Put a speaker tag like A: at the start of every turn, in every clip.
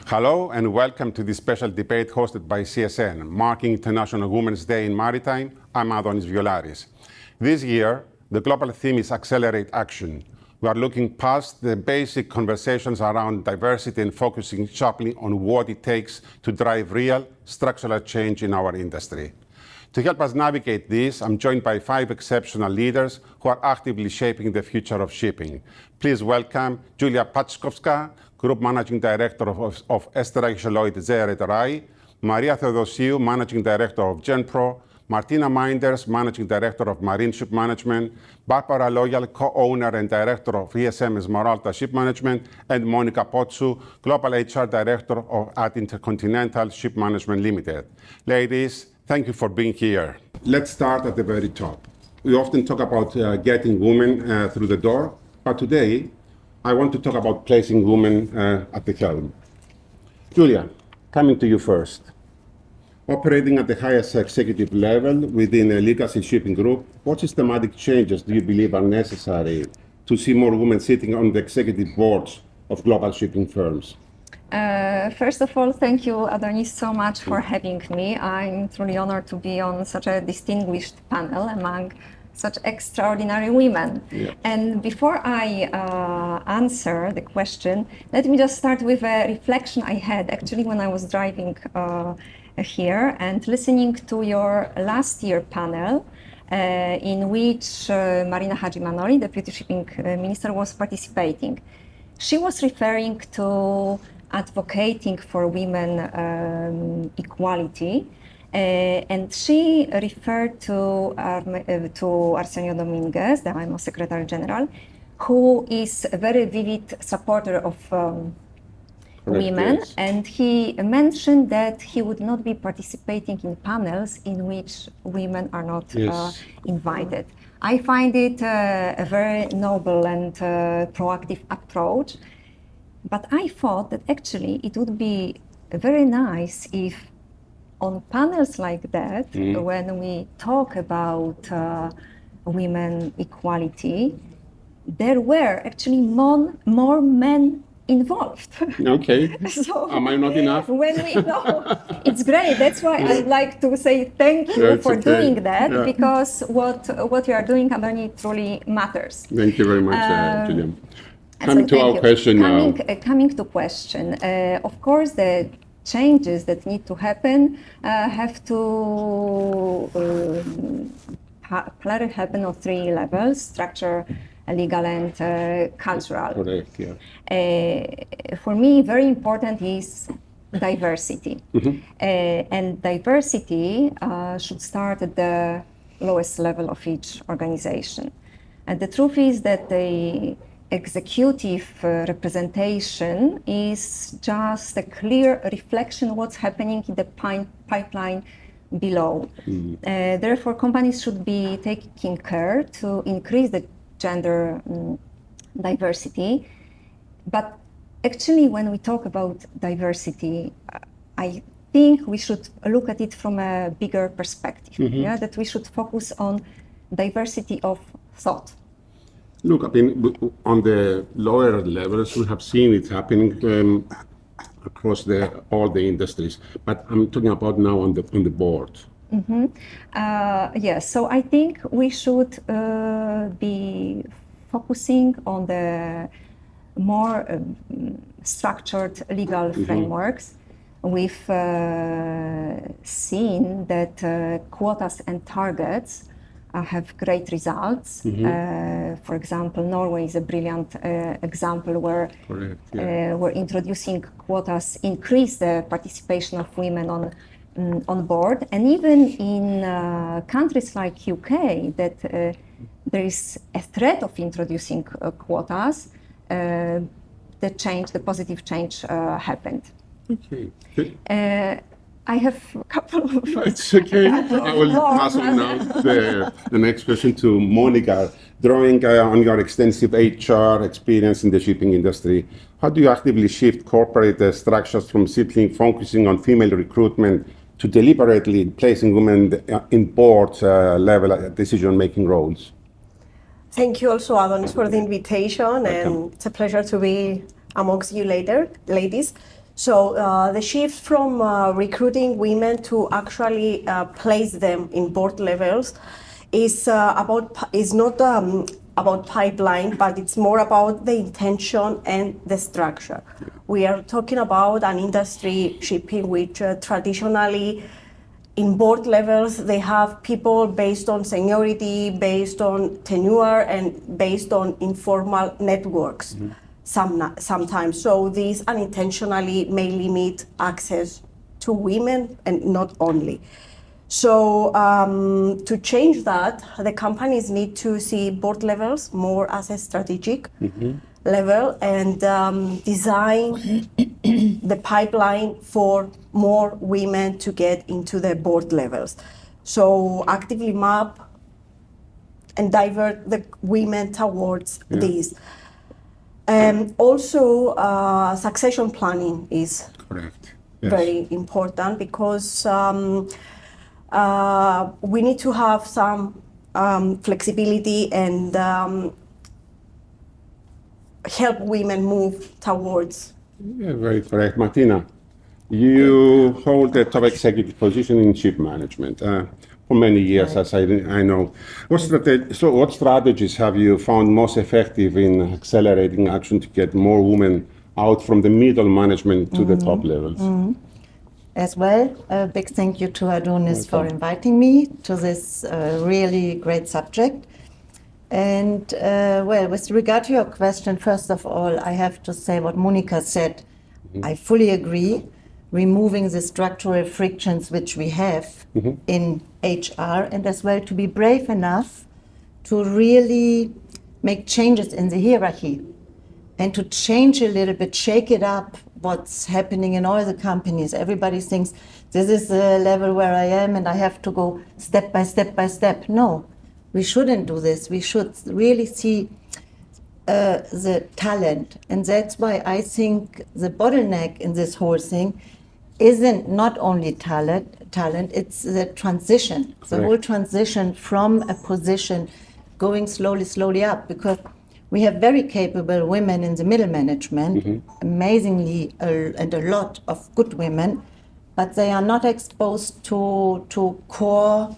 A: Hello and welcome to this special debate hosted by CSN, marking International Women's Day in Maritime. I'm Adonis Violaris. This year, the global theme is Accelerate Action. We are looking past the basic conversations around diversity and focusing sharply on what it takes to drive real structural change in our industry. To help us navigate this, I'm joined by 5 exceptional leaders who are actively shaping the future of shipping. Please welcome Julia Paczkowska, Group Managing Director of Österreichischer Lloyd Seereederei, Maria Theodosiou, Managing Director of Genpro, Martina Meinders, Managing Director of Marin Shipmanagement, Barbara Lloyd, Co-owner and Director of ESM Esmeralda Shipmanagement, and Monica Potsu, Global HR Director at Intercontinental Shipmanagement Limited. Ladies, thank you for being here. Let's start at the very top. We often talk about getting women through the door, but today I want to talk about placing women at the helm. Julia, coming to you first. Operating at the highest executive level within a legacy shipping group, what systematic changes do you believe are necessary to see more women sitting on the executive boards of global shipping firms?
B: First of all, thank you, Adonis, so much for having me. I'm truly honored to be on such a distinguished panel among such extraordinary women.
A: Yeah.
B: And before I answer the question, let me just start with a reflection I had actually when I was driving here and listening to your last year panel in which Marina Hajimanori, Deputy Shipping Minister, was participating. She was referring to advocating for women equality, and she referred to Arsenio Dominguez, the IMO Secretary General, who is a very vivid supporter of women,
A: yes.
B: And he mentioned that he would not be participating in panels in which women are not
A: Yes.
B: invited. I find it a very noble and proactive approach, but I thought that actually it would be very nice if on panels like that, when we talk about women equality, there were actually more men involved.
A: Okay.
B: So
A: am I not enough?
B: when we know, it's great. That's why I'd like to say thank you
A: That's
B: for
A: okay.
B: doing that,
A: Yeah.
B: because what you are doing, Adoni, truly matters.
A: Thank you very much, Julia.
B: So
A: Coming to
B: thank
A: our
B: you.
A: question now.
B: Coming to question, of course, the changes that need to happen have to happen on 3 levels: structure, legal, and cultural.
A: Correct, yeah.
B: For me, very important is diversity. And diversity should start at the lowest level of each organization. And the truth is that the executive representation is just a clear reflection of what's happening in the pipeline below. Therefore, companies should be taking care to increase the gender diversity. But actually, when we talk about diversity, I think we should look at it from a bigger perspective. Yeah, that we should focus on diversity of thought.
A: Look, I mean, on the lower levels, we have seen it happening across all the industries. But I'm talking about now on the board.
B: Yes, so I think we should be focusing on the more structured legal frameworks. We've seen that quotas and targets have great results. For example, Norway is a brilliant example where
A: Correct, yeah.
B: we're introducing quotas, increase the participation of women on board, and even in countries like UK that there is a threat of introducing quotas, the positive change happened.
A: Okay.
B: I have a couple of...
A: It's okay. I will pass on now the next question to Monica. Drawing on your extensive HR experience in the shipping industry, how do you actively shift corporate structures from simply focusing on female recruitment to deliberately placing women in board level decision-making roles?
C: Thank you also, Adonis, for the invitation, and it's a pleasure to be amongst you later, ladies. So the shift from recruiting women to actually place them in board levels is not about pipeline, but it's more about the intention and the structure. We are talking about an industry, shipping, which traditionally in board levels, they have people based on seniority, based on tenure, and based on informal networks sometimes. So these unintentionally may limit access to women and not only. So to change that, the companies need to see board levels more as a strategic level and design the pipeline for more women to get into the board levels. So actively map and divert the women towards these. Also, succession planning is
A: Correct. Yes.
C: very important because we need to have some flexibility and help women move towards.
A: Yeah, very correct. Martina, you hold a top executive position in Shipmanagement for many years, as I know. What strategies have you found most effective in accelerating action to get more women out from the middle management to the top levels?
D: As well, a big thank you to Adonis for inviting me to this really great subject. And well, with regard to your question, first of all, I have to say what Monica said. I fully agree. Removing the structural frictions which we have in HR, and as well to be brave enough to really make changes in the hierarchy and to change a little bit, shake it up, what's happening in all the companies. Everybody thinks this is the level where I am and I have to go step by step by step. No, we shouldn't do this. We should really see the talent. And that's why I think the bottleneck in this whole thing isn't not only talent, it's the transition, the whole transition from a position going slowly up, because we have very capable women in the middle management, amazingly, and a lot of good women, but they are not exposed to core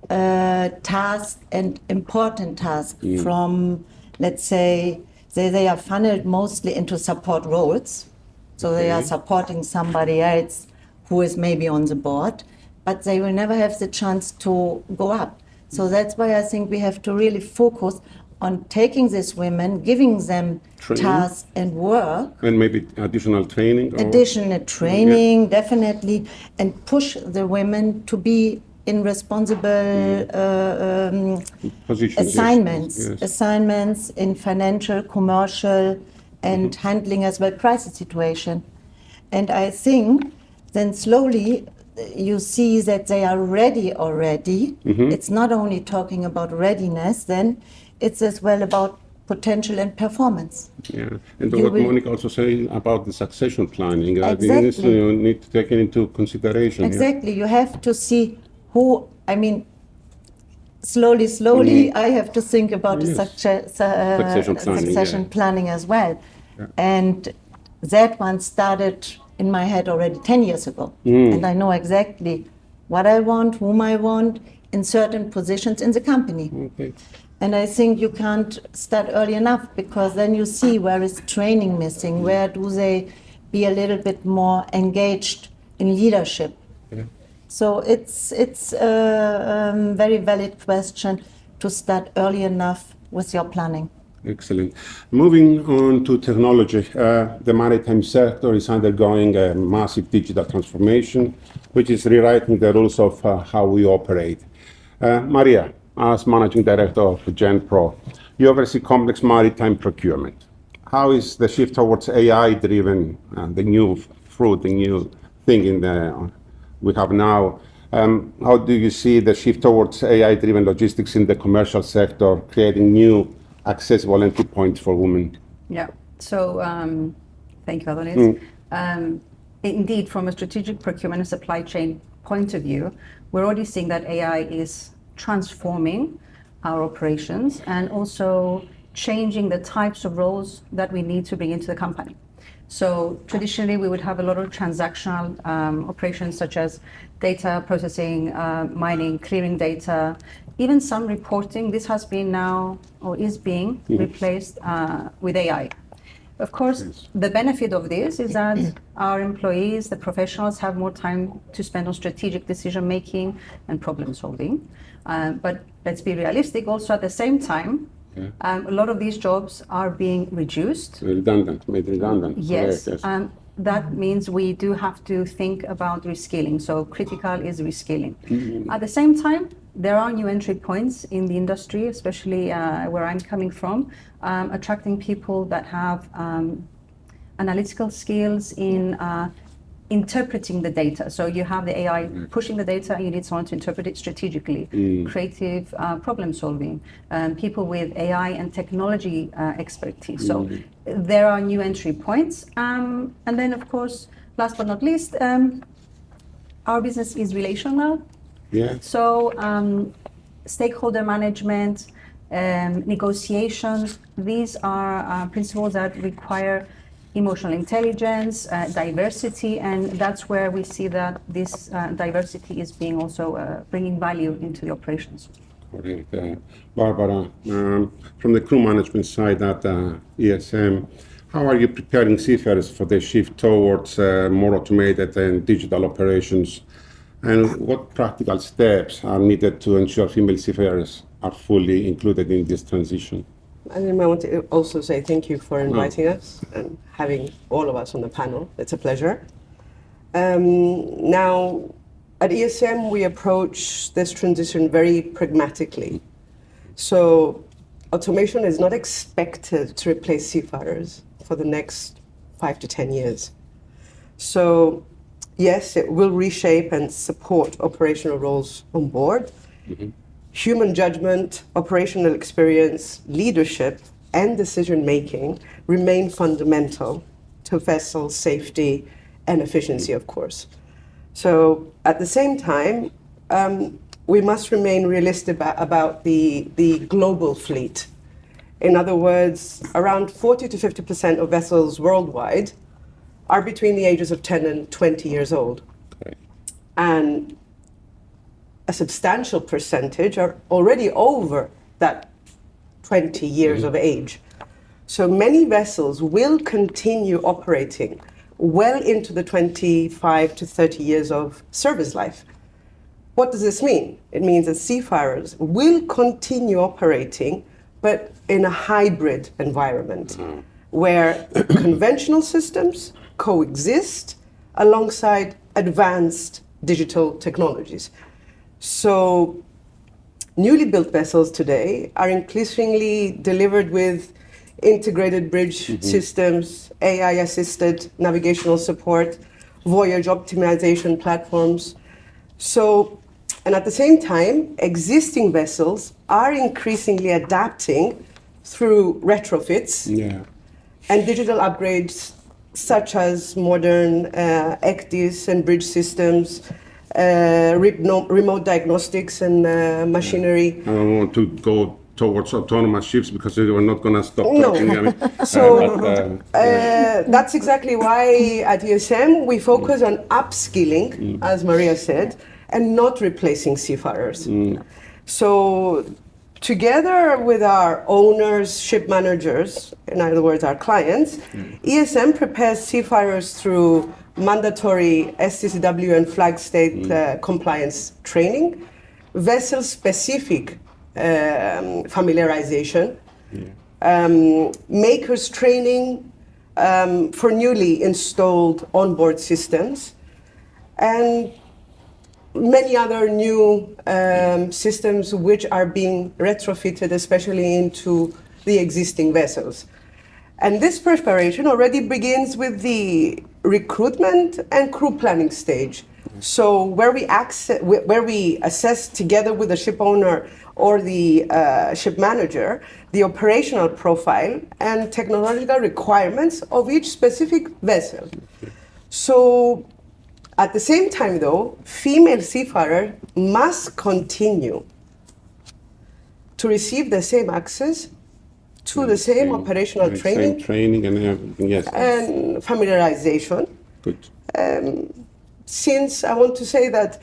D: tasks and important tasks from, let's say, they are funneled mostly into support roles. So they are supporting somebody else who is maybe on the board, but they will never have the chance to go up. So that's why I think we have to really focus on taking these women, giving them tasks and work.
A: And maybe additional training?
D: Additional training, definitely, and push the women to be in responsible
A: positions,
D: assignments in financial, commercial, and handling as well crisis situation. And I think then slowly you see that they are ready already. It's not only talking about readiness, then it's as well about potential and performance.
A: Yeah, and what Monica also said about the succession planning,
D: Exactly.
A: you need to take it into consideration.
D: Exactly, you have to see who, I mean, slowly, I have to think about the succession planning as well. And that one started in my head already 10 years ago. And I know exactly what I want, whom I want in certain positions in the company. And I think you can't start early enough, because then you see where is training missing, where do they be a little bit more engaged in leadership. So it's a very valid question to start early enough with your planning.
A: Excellent. Moving on to technology, the maritime sector is undergoing a massive digital transformation, which is rewriting the rules of how we operate. Maria, as Managing Director of Genpro, you oversee complex maritime procurement. How is the shift towards AI-driven, the new fruit, the new thing we have now? How do you see the shift towards AI-driven logistics in the commercial sector, creating new accessible entry points for women?
E: Yeah, so thank you, Adonis. Indeed, from a strategic procurement and supply chain point of view, we're already seeing that AI is transforming our operations and also changing the types of roles that we need to bring into the company. So traditionally, we would have a lot of transactional operations such as data processing, mining, clearing data, even some reporting. This has been now, or is being replaced with AI. Of course, the benefit of this is that our employees, the professionals, have more time to spend on strategic decision making and problem solving. But let's be realistic also at the same time, a lot of these jobs are being reduced.
A: Made redundant.
E: Yes,
A: Yes.
E: that means we do have to think about reskilling. So critical is reskilling. At the same time, there are new entry points in the industry, especially where I'm coming from, attracting people that have analytical skills in interpreting the data. So you have the AI pushing the data, and you need someone to interpret it strategically. Creative problem solving, people with AI and technology expertise. So there are new entry points. And then, of course, last but not least, our business is relational.
A: Yeah.
E: So stakeholder management, negotiations, these are principles that require emotional intelligence, diversity, and that's where we see that this diversity is being also bringing value into the operations.
A: Correct. Barbara, from the crew management side at ESM, how are you preparing seafarers for the shift towards more automated and digital operations? And what practical steps are needed to ensure female seafarers are fully included in this transition?
F: And I want to also say thank you for inviting us and having all of us on the panel. It's a pleasure. Now, at ESM, we approach this transition very pragmatically. So automation is not expected to replace seafarers for the next 5 to 10 years. So yes, it will reshape and support operational roles on board. Human judgment, operational experience, leadership, and decision-making remain fundamental to vessel safety and efficiency, of course. So at the same time, we must remain realistic about the global fleet. In other words, around 40 to 50% of vessels worldwide are between the ages of 10 and 20 years old. And a substantial percentage are already over that 20 years of age. So many vessels will continue operating well into the 25 to 30 years of service life. What does this mean? It means that seafarers will continue operating, but in a hybrid environment where conventional systems coexist alongside advanced digital technologies. So newly built vessels today are increasingly delivered with integrated bridge systems, AI-assisted navigational support, voyage optimization platforms. So, and at the same time, existing vessels are increasingly adapting through retrofits and digital upgrades such as modern ECDIS and bridge systems, remote diagnostics and machinery.
A: I don't want to go towards autonomous ships because they were not going to stop
F: No.
A: talking. I mean,
F: So that's exactly why at ESM we focus on upskilling, as Maria said, and not replacing seafarers. So together with our owners, ship managers, in other words, our clients, ESM prepares seafarers through mandatory STCW and flag state compliance training, vessel-specific familiarization, makers training for newly installed onboard systems, and many other new systems which are being retrofitted, especially into the existing vessels. And this preparation already begins with the recruitment and crew planning stage. So where we assess together with the ship owner or the ship manager the operational profile and technological requirements of each specific vessel. So at the same time, though, female seafarers must continue to receive the same access to the same operational training
A: Same training and everything, yes.
F: and familiarization.
A: Good.
F: Since I want to say that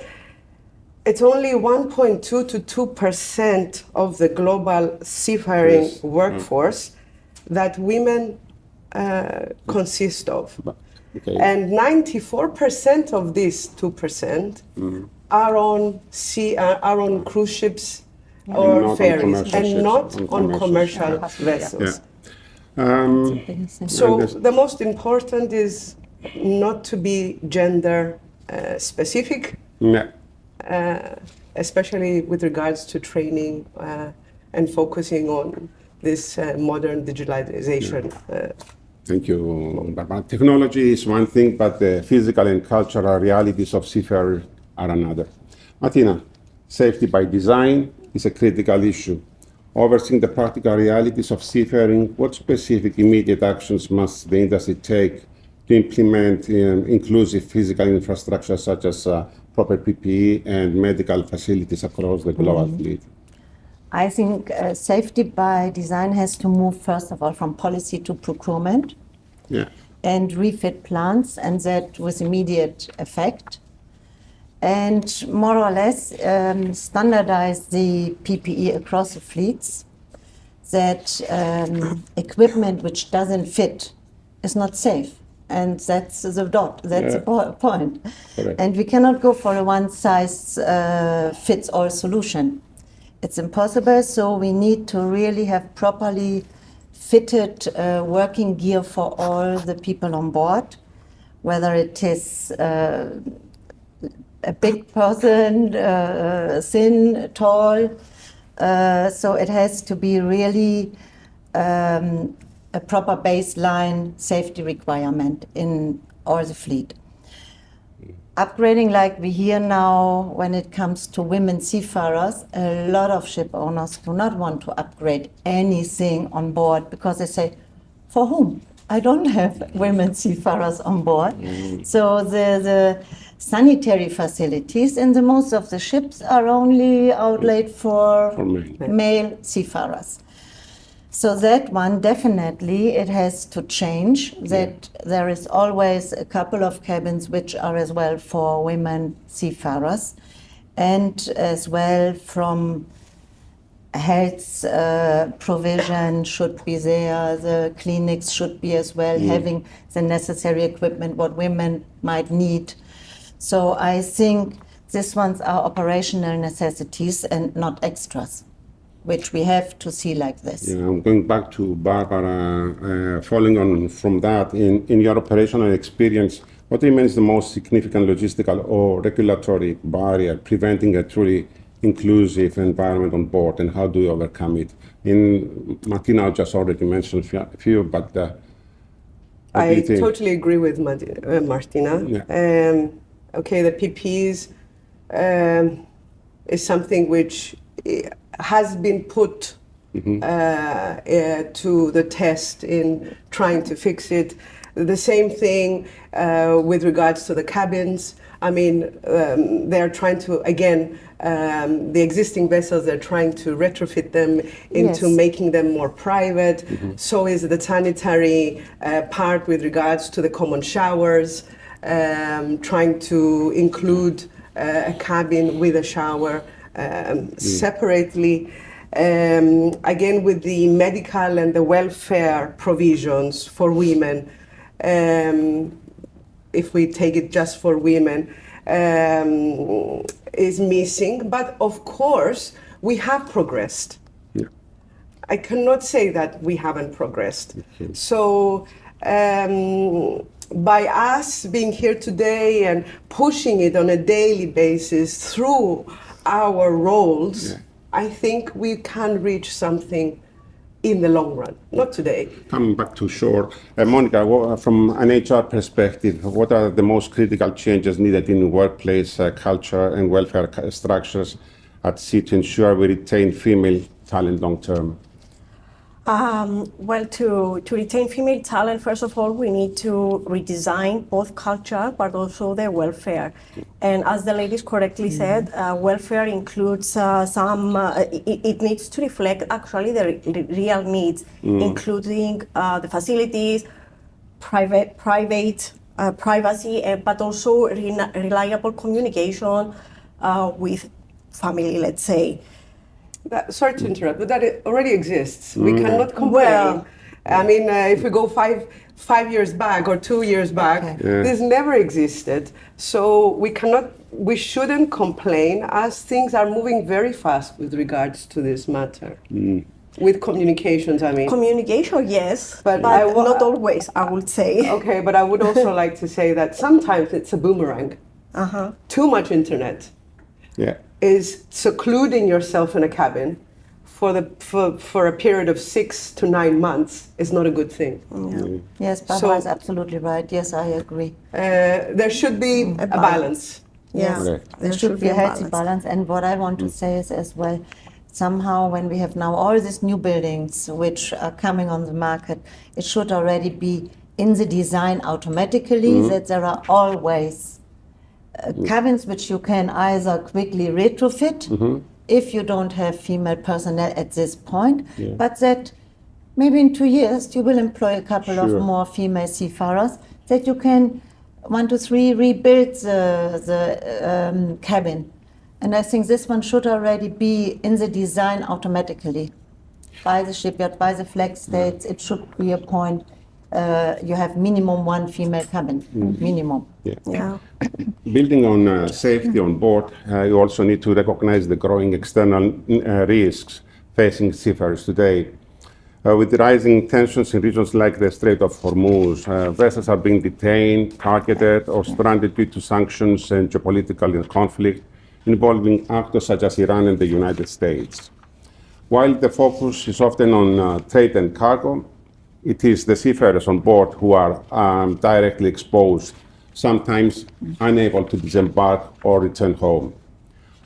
F: it's only 1.2 to 2% of the global seafaring
A: Yes.
F: workforce that women consist of.
A: Okay.
F: And 94% of this 2% are on cruise ships
A: Not
F: or
A: on
F: ferries,
A: commercial
F: and
A: ships,
F: not
A: on
F: on
A: commercial
F: commercial vessels.
A: Yeah.
F: So
A: And
F: the most important is not to be gender specific,
A: yeah.
F: especially with regards to training and focusing on this modern digitalization.
A: Thank you. But technology is one thing, but the physical and cultural realities of seafarers are another. Martina, safety by design is a critical issue. Overseeing the practical realities of seafaring, what specific immediate actions must the industry take to implement inclusive physical infrastructure such as proper PPE and medical facilities across the global fleet?
D: I think safety by design has to move, first of all, from policy to procurement
A: Yeah.
D: and refit plants, and that with immediate effect. And more or less standardize the PPE across the fleets, that equipment which doesn't fit is not safe. And that's the point.
A: Correct.
D: And we cannot go for a one-size-fits-all solution. It's impossible, so we need to really have properly fitted working gear for all the people on board, whether it is a big person, thin, tall. So it has to be really a proper baseline safety requirement in all the fleet. Upgrading like we hear now when it comes to women seafarers, a lot of ship owners do not want to upgrade anything on board because they say, for whom? I don't have women seafarers on board. So the sanitary facilities in the most of the ships are only outlaid for male seafarers. So that one, definitely, it has to change, that there is always a couple of cabins which are as well for women seafarers, and as well from health provision should be there, the clinics should be as well having the necessary equipment what women might need. So I think these ones are operational necessities and not extras, which we have to see like this.
A: Yeah, I'm going back to Barbara, following on from that, in your operational experience, what remains the most significant logistical or regulatory barrier preventing a truly inclusive environment on board, and how do you overcome it? Martina just already mentioned a few, but what do
F: I
A: you think?
F: totally agree with Martina.
A: Yeah.
F: Okay, the PPs is something which has been put to the test in trying to fix it. The same thing with regards to the cabins. I mean, they're trying to, again, the existing vessels, they're trying to retrofit them into making them more private. So is the sanitary part with regards to the common showers, trying to include a cabin with a shower separately. Again, with the medical and the welfare provisions for women, if we take it just for women, is missing. But of course, we have progressed.
A: Yeah.
F: I cannot say that we haven't progressed. So by us being here today and pushing it on a daily basis through our roles, I think we can reach something in the long run, not today.
A: Coming back to shore, Monica, from an HR perspective, what are the most critical changes needed in workplace culture and welfare structures at sea to ensure we retain female talent long term?
C: Well, to retain female talent, first of all, we need to redesign both culture, but also their welfare. And as the ladies correctly said, welfare includes it needs to reflect actually the real needs, including the facilities, privacy, but also reliable communication with family, let's say.
F: Sorry to interrupt, but that already exists. We cannot complain.
C: Well,
F: I mean, if we go five years back or 2 years back, this never existed. So we shouldn't complain, as things are moving very fast with regards to this matter. With communications, I mean.
C: Communication, yes,
F: But
C: not always, I would say.
F: Okay, but I would also like to say that sometimes it's a boomerang. Too much internet is secluding yourself in a cabin for a period of 6 to 9 months is not a good thing.
D: Yes, Barbara is absolutely right. Yes, I agree.
F: There should be a balance.
D: Yes, there should be a healthy balance. And what I want to say is as well, somehow when we have now all these new buildings which are coming on the market, it should already be in the design automatically that there are always cabins which you can either quickly retrofit if you don't have female personnel at this point, but that maybe in 2 years you will employ a couple of more female seafarers, that you can 1 to 3 rebuild the cabin. And I think this one should already be in the design automatically by the shipyard, by the flag states. It should be a point. You have minimum 1 female cabin, minimum.
A: Building on safety on board, you also need to recognize the growing external risks facing seafarers today. With the rising tensions in regions like the Strait of Hormuz, vessels are being detained, targeted, or stranded due to sanctions and geopolitical conflict involving actors such as Iran and the United States. While the focus is often on trade and cargo, it is the seafarers on board who are directly exposed, sometimes unable to disembark or return home.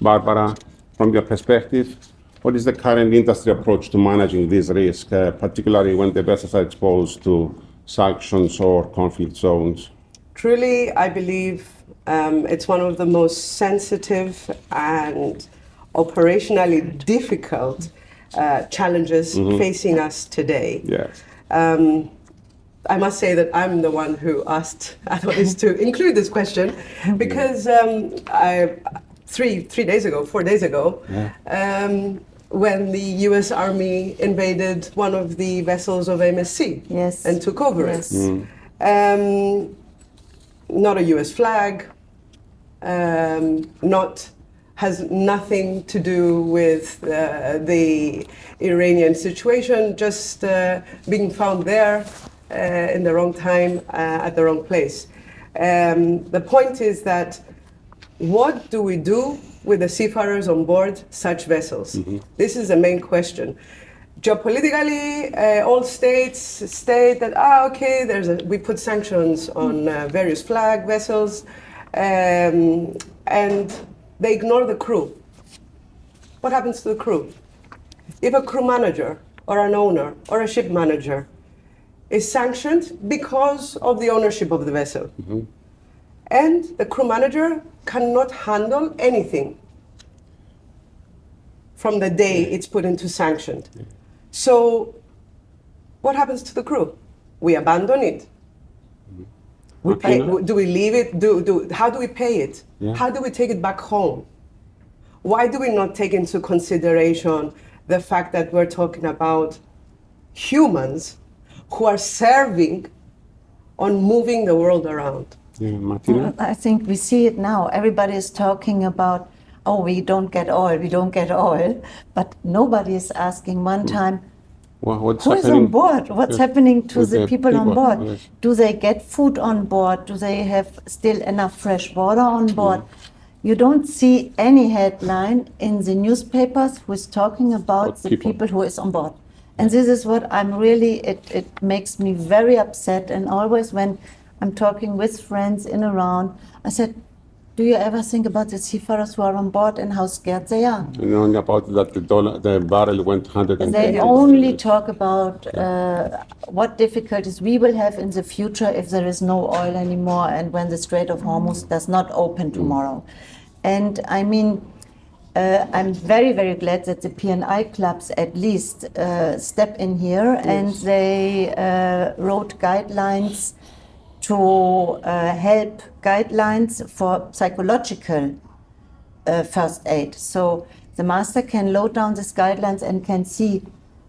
A: Barbara, from your perspective, what is the current industry approach to managing these risks, particularly when the vessels are exposed to sanctions or conflict zones?
F: Truly, I believe it's one of the most sensitive and operationally difficult challenges facing us today.
A: Yes.
F: I must say that I'm the one who asked Adonis to include this question because 4 days ago, when the U.S. Army invaded one of the vessels of MSC and took over it. Not a U.S. flag, has nothing to do with the Iranian situation, just being found there in the wrong time at the wrong place. The point is that what do we do with the seafarers on board such vessels? This is the main question. Geopolitically, all states state that, okay, we put sanctions on various flag vessels, and they ignore the crew. What happens to the crew? If a crew manager or an owner or a ship manager is sanctioned because of the ownership of the vessel, and the crew manager cannot handle anything from the day it's put into sanctioned. So what happens to the crew? We abandon it. Do we leave it? How do we pay it? How do we take it back home? Why do we not take into consideration the fact that we're talking about humans who are serving on moving the world around?
A: Martina?
D: I think we see it now. Everybody is talking about, oh, we don't get oil, but nobody is asking one time, who is on board? What's happening to the people on board?
A: Yes.
D: Do they get food on board? Do they have still enough fresh water on board? You don't see any headline in the newspapers who is talking about the people who is on board. And this is what I'm really, it makes me very upset. And always when I'm talking with friends in around, I said, Do you ever think about the seafarers who are on board and how scared they are?
A: You know about that the barrel went 110.
D: They only talk about what difficulties we will have in the future if there is no oil anymore and when the Strait of Hormuz does not open tomorrow. And I mean, I'm very, very glad that the P&I clubs at least step in here and they wrote guidelines to help guidelines for psychological first aid. So the master can load down these guidelines and can see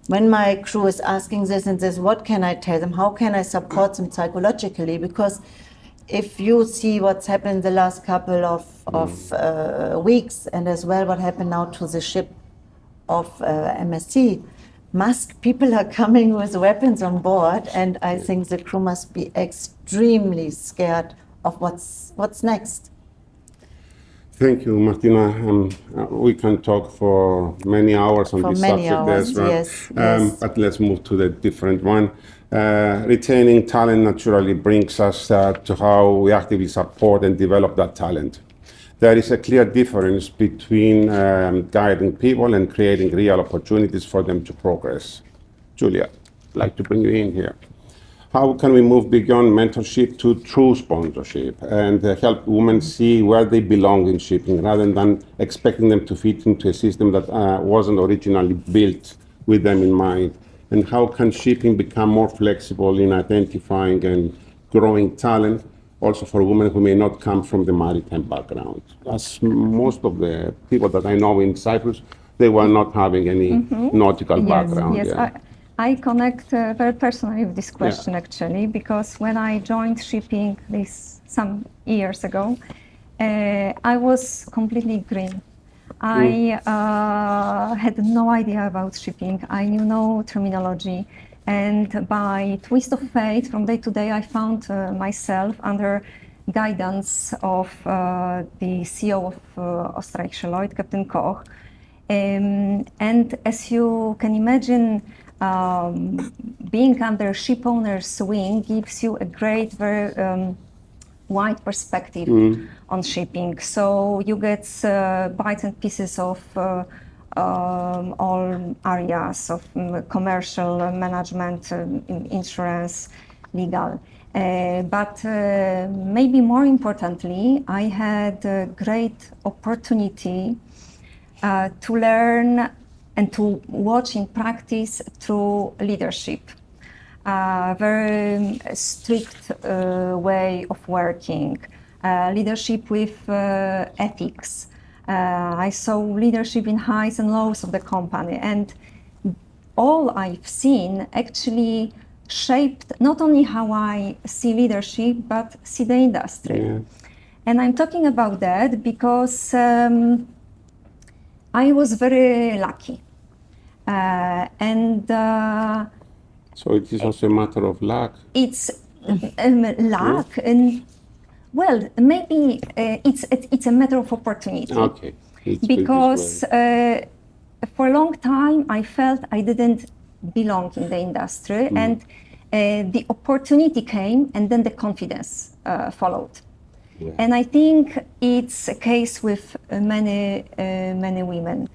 D: when my crew is asking this and this, what can I tell them? How can I support them psychologically? Because if you see what's happened the last couple of weeks and as well what happened now to the ship of MSC, people are coming with weapons on board, and I think the crew must be extremely scared of what's next.
A: Thank you, Martina. We can talk for many hours on this subject as well.
D: Yes.
A: But let's move to the different one. Retaining talent naturally brings us to how we actively support and develop that talent. There is a clear difference between guiding people and creating real opportunities for them to progress. Julia, I'd like to bring you in here. How can we move beyond mentorship to true sponsorship and help women see where they belong in shipping rather than expecting them to fit into a system that wasn't originally built with them in mind? And how can shipping become more flexible in identifying and growing talent, also for women who may not come from the maritime background? As most of the people that I know in Cyprus, they were not having any nautical background.
B: Yes,
A: Yeah.
B: I connect very personally with this question actually, because when I joined shipping some years ago, I was completely green. I had no idea about shipping. I knew no terminology. And by twist of fate, from day to day, I found myself under guidance of the CEO of Österreichischer, Lloyd, Captain Koch. And as you can imagine, being under ship owner's wing gives you a great, very wide perspective on shipping. So you get bits and pieces of all areas of commercial management, insurance, legal. But maybe more importantly, I had a great opportunity to learn and to watch in practice through leadership. Very strict way of working, leadership with ethics. I saw leadership in highs and lows of the company, and all I've seen actually shaped not only how I see leadership, but see the industry.
A: Yeah.
B: And I'm talking about that because I was very lucky.
A: So it is also a matter of luck.
B: It's luck, and well, maybe it's a matter of opportunity.
A: Okay.
B: Because for a long time I felt I didn't belong in the industry, and the opportunity came, and then the confidence followed.
A: Yeah.
B: And I think it's a case with many women.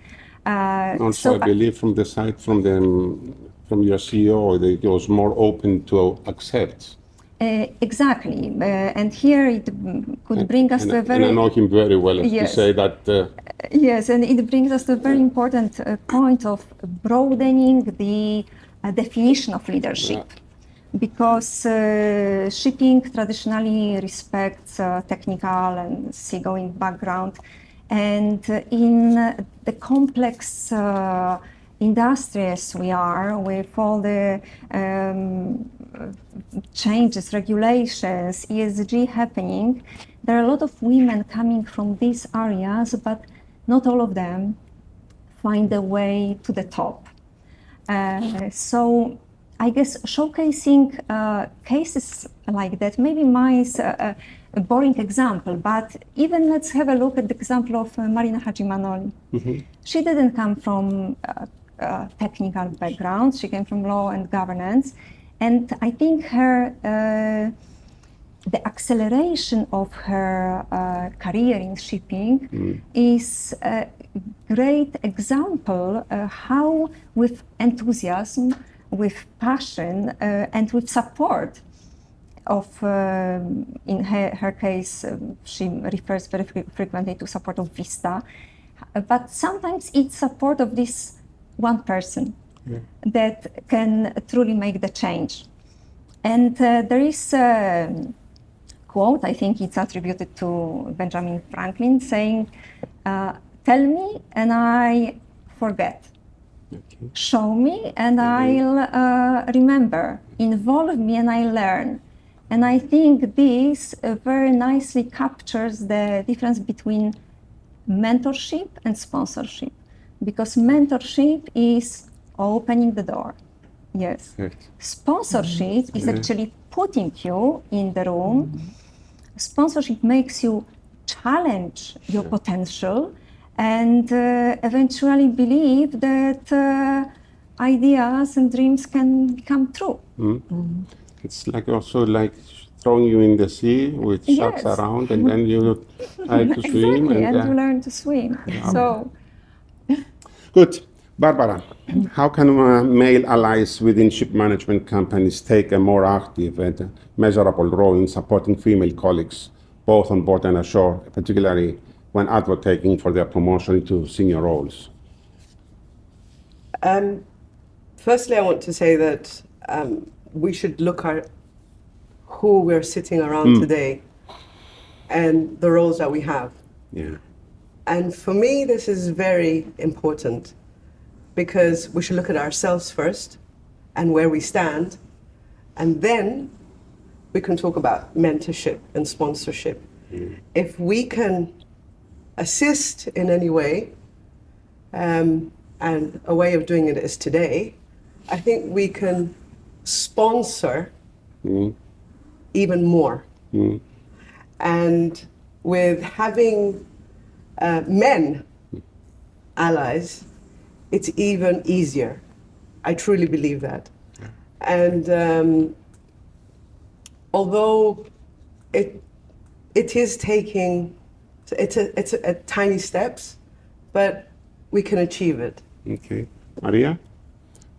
A: Also, I believe from the side from your CEO, that it was more open to accept.
B: Exactly, and here it could bring us to a very...
A: And I know him very well, as to say that...
B: Yes, and it brings us to a very important point of broadening the definition of leadership.
A: Yeah.
B: Because shipping traditionally respects technical and seagoing background, and in the complex industry as we are, with all the changes, regulations, ESG happening, there are a lot of women coming from these areas, but not all of them find their way to the top. So I guess showcasing cases like that, maybe mine is a boring example, but even let's have a look at the example of Marina Hajimanoli. She didn't come from technical background, she came from law and governance, and I think her the acceleration of her career in shipping is a great example how with enthusiasm, with passion, and with support of, in her case, she refers very frequently to support of Vista, but sometimes it's support of this one person that can truly make the change. And there is a quote, I think it's attributed to Benjamin Franklin, saying, tell me and I forget.
A: Okay.
B: Show me and I'll remember. Involve me and I learn. And I think this very nicely captures the difference between mentorship and sponsorship. Because mentorship is opening the door. Yes.
A: Right.
B: Sponsorship is actually putting you in the room. Sponsorship makes you challenge your potential and eventually believe that ideas and dreams can become true.
A: It's like also like throwing you in the sea with sharks
B: Yes.
A: around, and then you try to swim.
B: Exactly, and you
A: uh,
B: learn to swim. So,
A: Good. Barbara, how can male allies within ship management companies take a more active and measurable role in supporting female colleagues, both on board and ashore, particularly when advocating for their promotion into senior roles?
F: Firstly, I want to say that we should look at who we're sitting around today and the roles that we have.
A: Yeah.
F: And for me, this is very important because we should look at ourselves first and where we stand, and then we can talk about mentorship and sponsorship. If we can assist in any way, and a way of doing it is today, I think we can sponsor even more. And with having men allies, it's even easier. I truly believe that. And although it is taking, it's a tiny steps, but we can achieve it.
A: Okay. Maria,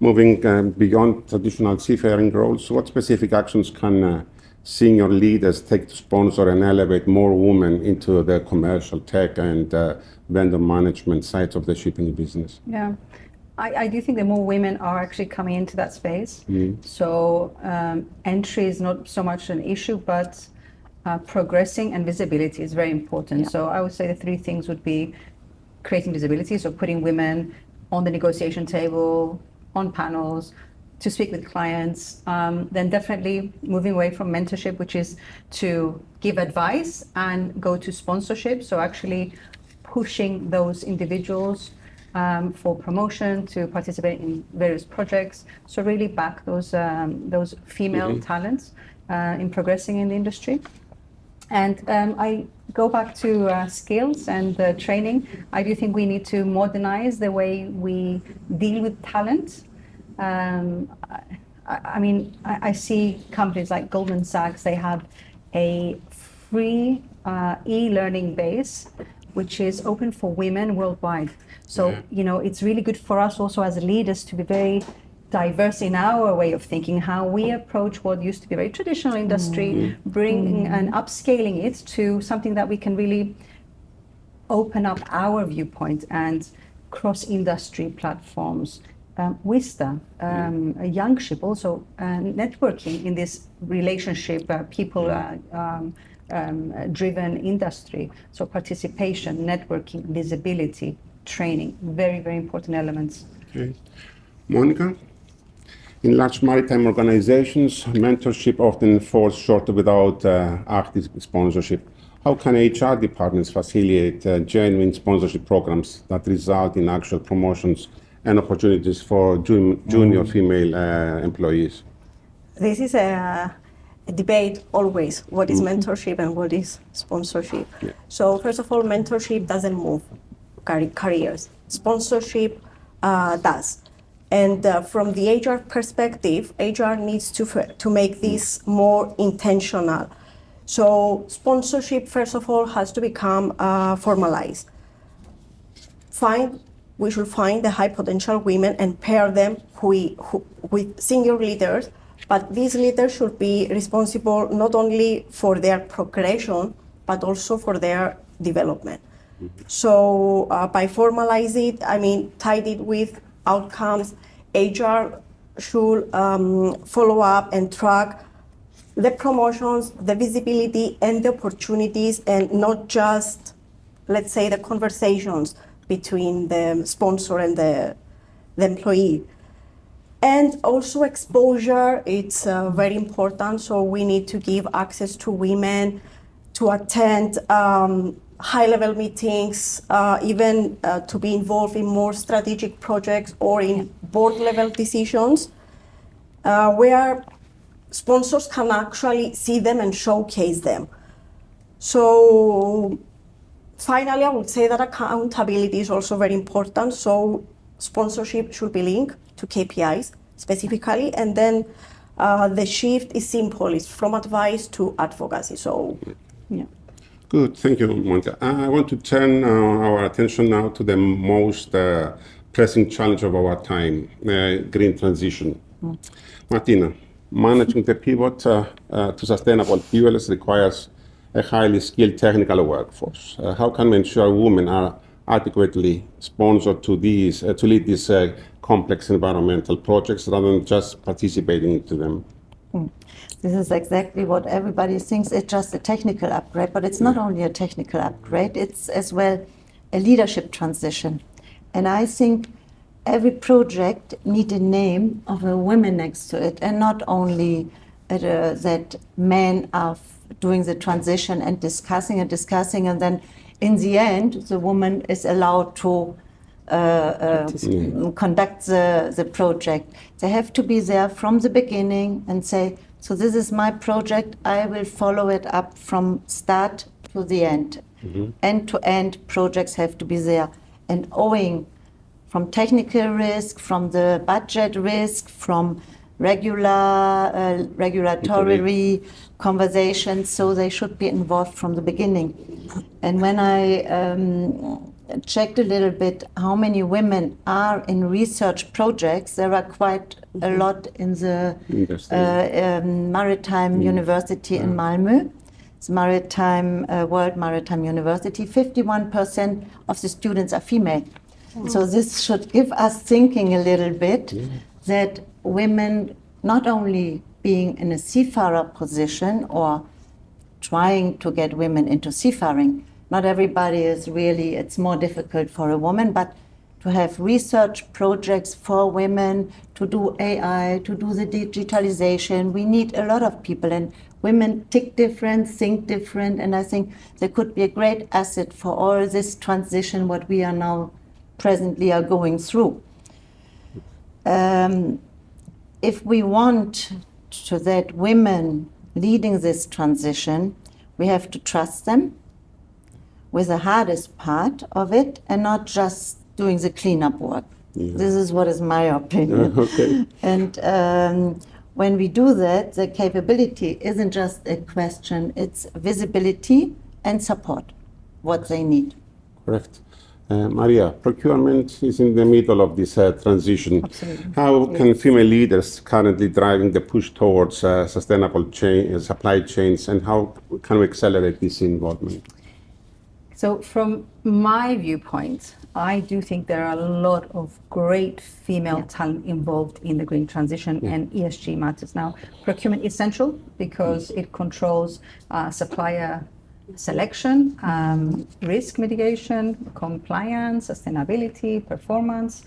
A: moving beyond traditional seafaring roles, what specific actions can senior leaders take to sponsor and elevate more women into the commercial tech and vendor management sides of the shipping business?
E: Yeah, I do think that more women are actually coming into that space. So entry is not so much an issue, but progressing and visibility is very important. So I would say the three things would be creating visibility, so putting women on the negotiation table, on panels, to speak with clients, then definitely moving away from mentorship, which is to give advice, and go to sponsorship, so actually pushing those individuals for promotion, to participate in various projects, so really back those female talents in progressing in the industry. And I go back to skills and training. I do think we need to modernize the way we deal with talent. I mean, I see companies like Goldman Sachs, they have a free e-learning base, which is open for women worldwide. So, you know, it's really good for us also as leaders to be very diverse in our way of thinking, how we approach what used to be a very traditional industry, bringing and upscaling it to something that we can really open up our viewpoint and cross-industry platforms. Vista, a young ship, also networking in this relationship, people-driven industry. So participation, networking, visibility, training, very, very important elements.
A: Okay. Monica? In large maritime organizations, mentorship often falls short without active sponsorship. How can HR departments facilitate genuine sponsorship programs that result in actual promotions and opportunities for junior female employees?
C: This is a debate always, what is mentorship and what is sponsorship.
A: Yeah.
C: So first of all, mentorship doesn't move careers. Sponsorship does. And from the HR perspective, HR needs to make this more intentional. So sponsorship, first of all, has to become formalized. We should find the high potential women and pair them with senior leaders, but these leaders should be responsible not only for their progression, but also for their development. So by formalize it, I mean, tied it with outcomes, HR should follow up and track the promotions, the visibility and the opportunities, and not just, let's say, the conversations between the sponsor and the employee. And also exposure, it's very important. So we need to give access to women to attend high-level meetings, even to be involved in more strategic projects or in board-level decisions, where sponsors can actually see them and showcase them. So finally, I would say that accountability is also very important. So sponsorship should be linked to KPIs specifically, and then the shift is simple. It's from advice to advocacy. So, yeah.
A: Good, thank you, Monica. I want to turn our attention now to the most pressing challenge of our time, green transition. Martina, managing the pivot to sustainable fuels requires a highly skilled technical workforce. How can we ensure women are adequately sponsored to lead these complex environmental projects rather than just participating into them?
D: This is exactly what everybody thinks. It's just a technical upgrade, but it's not only a technical upgrade, it's as well a leadership transition. And I think every project needs a name of a woman next to it, and not only that men are doing the transition and discussing, and then in the end, the woman is allowed to conduct the project. They have to be there from the beginning and say, so this is my project, I will follow it up from start to the end. End-to-end projects have to be there. And owing from technical risk, from the budget risk, from regulatory conversations, so they should be involved from the beginning. And when I checked a little bit how many women are in research projects, there are quite a lot in the Maritime University in Malmö. It's World Maritime University. 51% of the students are female. So this should give us thinking a little bit that women not only being in a seafarer position or trying to get women into seafaring, not everybody is really, it's more difficult for a woman, but to have research projects for women, to do AI, to do the digitalization, we need a lot of people, and women tick different, think different, and I think there could be a great asset for all this transition, what we are now presently are going through. If we want to that women leading this transition, we have to trust them with the hardest part of it, and not just doing the cleanup work. This is what is my opinion. And when we do that, the capability isn't just a question, it's visibility and support, what they need.
A: Correct. Maria, procurement is in the middle of this transition.
E: Absolutely.
A: How can female leaders currently driving the push towards sustainable supply chains, and how can we accelerate this involvement?
E: So from my viewpoint, I do think there are a lot of great female talent involved in the green transition and ESG matters. Now, procurement is essential because it controls supplier selection, risk mitigation, compliance, sustainability, performance.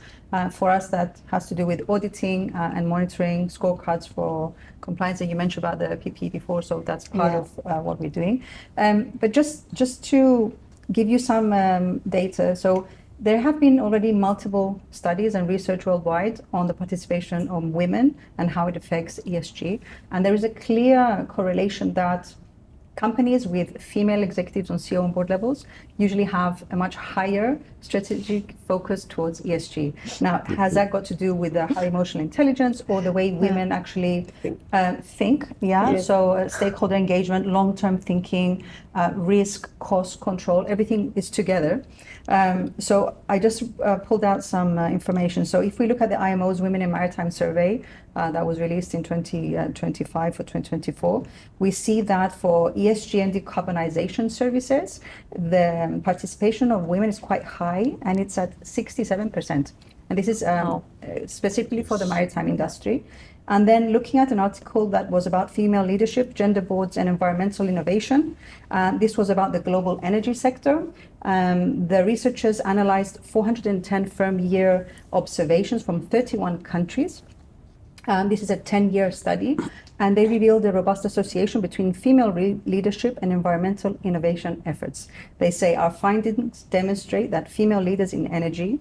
E: For us, that has to do with auditing and monitoring, scorecards for compliance. And you mentioned about the PPE before, so that's part of what we're doing. But just to give you some data, so there have been already multiple studies and research worldwide on the participation of women and how it affects ESG. And there is a clear correlation that companies with female executives on CEO and board levels usually have a much higher strategic focus towards ESG. Now, has that got to do with the high emotional intelligence or the way women actually think? Yeah.
C: Yes.
E: So stakeholder engagement, long-term thinking, risk, cost control, everything is together. So I just pulled out some information. So if we look at the IMO's Women in Maritime survey that was released in 2025 for 2024, we see that for ESG and decarbonization services, the participation of women is quite high, and it's at 67%. And this is specifically for the maritime industry. And then looking at an article that was about female leadership, gender boards, and environmental innovation. This was about the global energy sector. The researchers analyzed 410 firm year observations from 31 countries. This is a 10-year study, and they revealed a robust association between female leadership and environmental innovation efforts. They say our findings demonstrate that female leaders in energy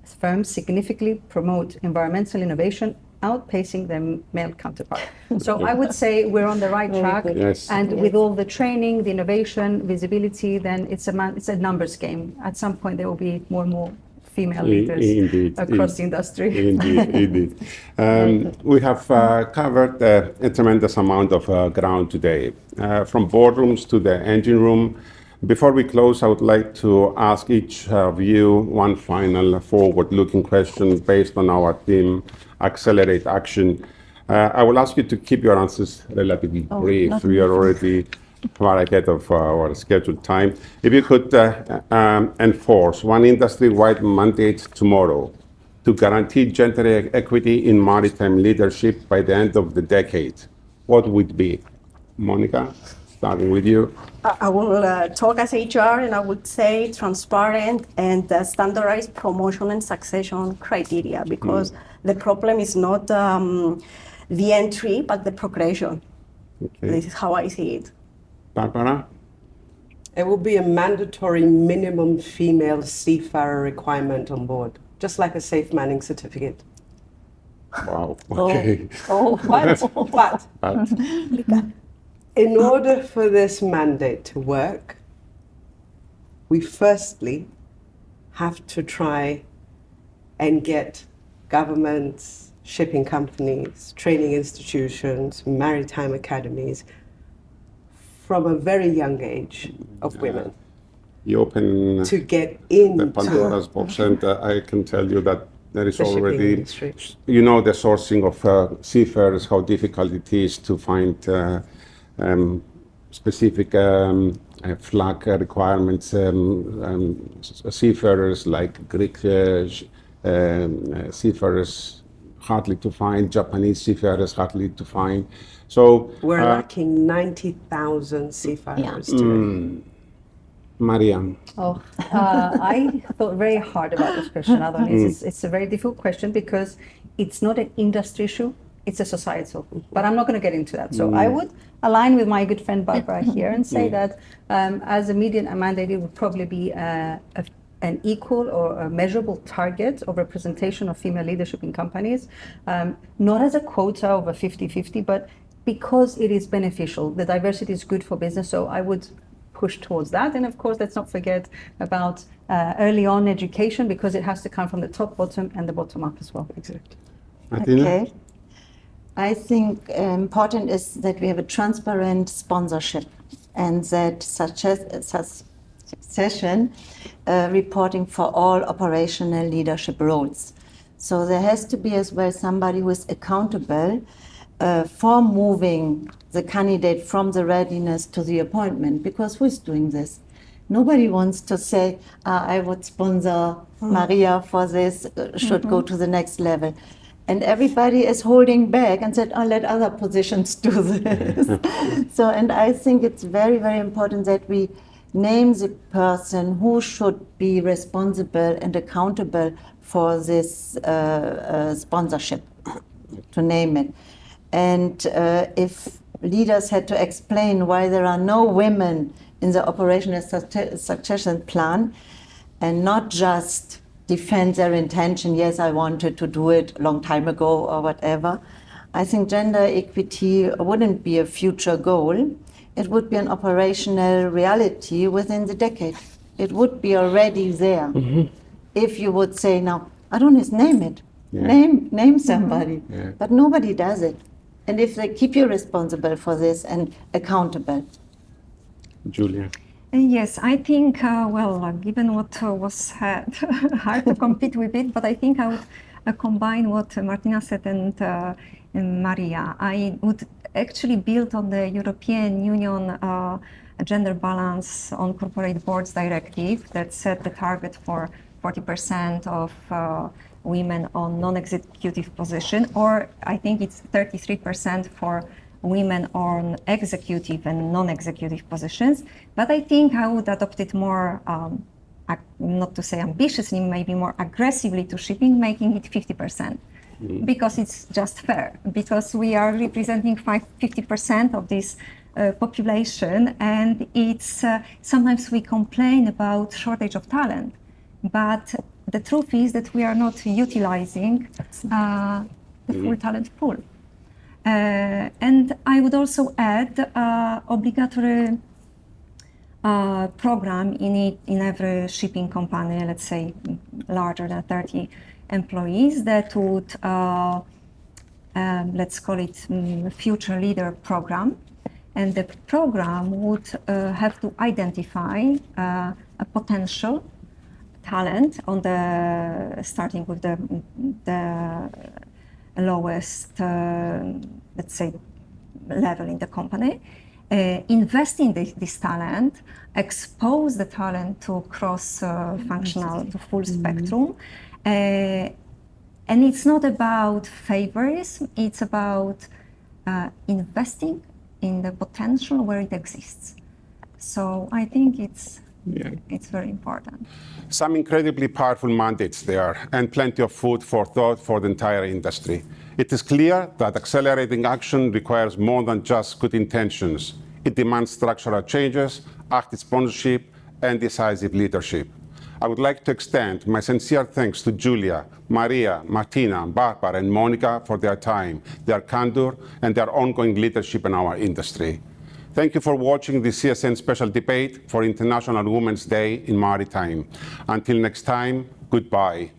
E: firms significantly promote environmental innovation, outpacing their male counterpart. So I would say we're on the right track.
A: Yes.
E: And with all the training, the innovation, visibility, then it's a numbers game. At some point, there will be more and more female leaders across the industry.
A: Indeed. We have covered a tremendous amount of ground today, from boardrooms to the engine room. Before we close, I would like to ask each of you one final forward-looking question based on our theme, Accelerate Action. I will ask you to keep your answers relatively brief. We are already far ahead of our scheduled time. If you could enforce one industry-wide mandate tomorrow to guarantee gender equity in maritime leadership by the end of the decade, what would it be? Monica, starting with you.
C: I will talk as HR, and I would say transparent and standardized promotion and succession criteria, because the problem is not the entry, but the progression.
A: Okay.
C: This is how I see it.
A: Barbara?
F: It will be a mandatory minimum female seafarer requirement on board, just like a safe manning certificate.
A: Wow. Okay.
F: But in order for this mandate to work, we firstly have to try and get governments, shipping companies, training institutions, maritime academies from a very young age of women
A: You open
F: to get
A: the
F: into
A: Pandora's box, and I can tell you that there is
F: the shipping
A: already,
F: industry.
A: you know, the sourcing of seafarers, how difficult it is to find specific flag requirements. Seafarers like Greek seafarers, hardly to find. Japanese seafarers, hardly to find. So
F: We're lacking 90,000 seafarers today.
A: Mariam.
E: I thought very hard about this question, Adonis. It's a very difficult question because it's not an industry issue, it's a societal. But I'm not going to get into that. So I would align with my good friend Barbara here and say that as a median mandate, it would probably be an equal or a measurable target of representation of female leadership in companies, not as a quota of a 50-50, but because it is beneficial. The diversity is good for business, so I would push towards that. And of course, let's not forget about early on education, because it has to come from the top, bottom, and the bottom up as well.
F: Exactly.
A: Martina?
D: Okay. I think important is that we have a transparent sponsorship, and that succession reporting for all operational leadership roles. So there has to be as well somebody who is accountable for moving the candidate from the readiness to the appointment, because who is doing this? Nobody wants to say, I would sponsor Maria for this, should go to the next level. And everybody is holding back and said, let other positions do this. So, and I think it's very, very important that we name the person who should be responsible and accountable for this sponsorship, to name it. And if leaders had to explain why there are no women in the operational succession plan, and not just defend their intention, yes, I wanted to do it a long time ago or whatever, I think gender equity wouldn't be a future goal. it would be an operational reality within the decade. It would be already there. If you would say now, Adonis, name it. Name somebody. But nobody does it. And if they keep you responsible for this and accountable.
A: Julia.
B: Yes, I think, given what was said, hard to compete with it, but I think I would combine what Martina said and Maria. I would actually build on the European Union gender balance on corporate boards directive that set the target for 40% of women on non-executive position, or I think it's 33% for women on executive and non-executive positions. But I think I would adopt it more, not to say ambitiously, maybe more aggressively to shipping, making it 50%. Because it's just fair, because we are representing 50% of this population, and it's sometimes we complain about shortage of talent, but the truth is that we are not utilizing the full talent pool. And I would also add obligatory program in every shipping company, let's say larger than 30 employees, that would, let's call it future leader program. And the program would have to identify a potential talent on the, starting with the lowest, let's say, level in the company, invest in this talent, expose the talent to cross-functional, to full spectrum. And it's not about favorism, it's about investing in the potential where it exists. So I think it's very important.
A: Some incredibly powerful mandates there and plenty of food for thought for the entire industry. It is clear that accelerating action requires more than just good intentions. It demands structural changes, active sponsorship, and decisive leadership. I would like to extend my sincere thanks to Julia, Maria, Martina, Barbara, and Monica for their time, their candor, and their ongoing leadership in our industry. Thank you for watching the CSN special debate for International Women's Day in Maritime. Until next time, goodbye.